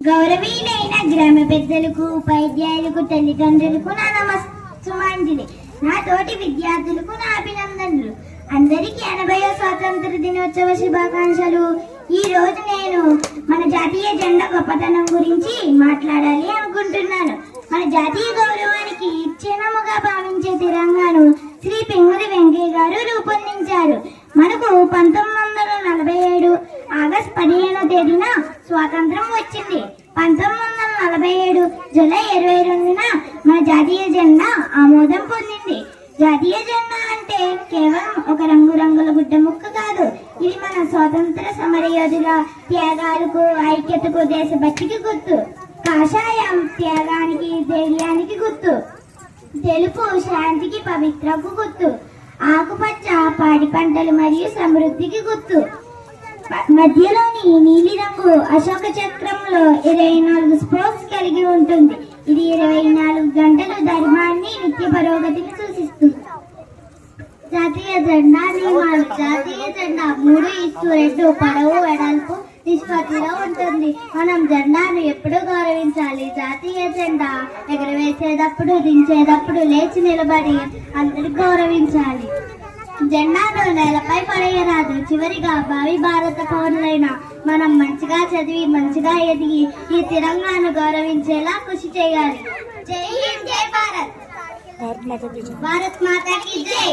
గౌరవీయులైన గ్రామ పెద్దలకు, ఉపాధ్యాయులకు, తల్లిదండ్రులకు నా నమస్సుమాంజలి. నా తోటి విద్యార్థులకు నా అభినందనలు. అందరికీ 80వ స్వాతంత్ర దినోత్సవ శుభాకాంక్షలు. ఈ రోజు నేను మన జాతీయ జెండా గొప్పతనం గురించి మాట్లాడాలి అనుకుంటున్నాను. మన జాతీయ గౌరవానికి చిహ్నముగా భావించే తిరంగాను శ్రీ పింగళి వెంకయ్య గారు రూపొందించారు. మనకు 1947 ఆగస్టు 15వ తేదీన స్వాతంత్రం వచ్చింది. 1947 జూలై 22న మన జాతీయ జెండా ఆమోదం పొందింది. జాతీయ జెండా అంటే కేవలం ఒక రంగురంగుల గుడ్డ ముక్క కాదు. ఇది మన స్వాతంత్ర సమరయోధుల త్యాగాలకు, ఐక్యతకు, దేశభక్తికి గుర్తు. కాషాయం త్యాగానికి, ధైర్యానికి గుర్తు. తెలుపు శాంతికి, పవిత్రకు గుర్తు. ఆకుపచ్చ పాడి పంటలు మరియు సమృద్ధికి గుర్తు. మధ్యలోని నీలి రంగు అశోక చక్రంలో 24 స్పోక్స్ కలిగి ఉంటుంది. ఇది 24 గంటల ధర్మాన్ని, నిత్య పురోగతిని సూచిస్తుంది. జాతీయ జెండా నియమాలు. జాతీయ జెండా 3:2 పొడవు, వెడల్పు నిష్పత్తిలో ఉంటుంది. మనం జెండాను ఎప్పుడు గౌరవించాలి. జాతీయ జెండా ఎగరవేసేటప్పుడు, దించేటప్పుడు లేచి నిలబడి అందరూ గౌరవించాలి. జెండాను నేలపై పడేయరాదు. చివరిగా భావి భారత పౌరులైన మనం మంచిగా చదివి, మంచిగా ఎదిగి ఈ తిరంగాను గౌరవించేలా కృషి చేయాలి. జై హింద్, జై భారత్. భారత్ మాతాకి జై.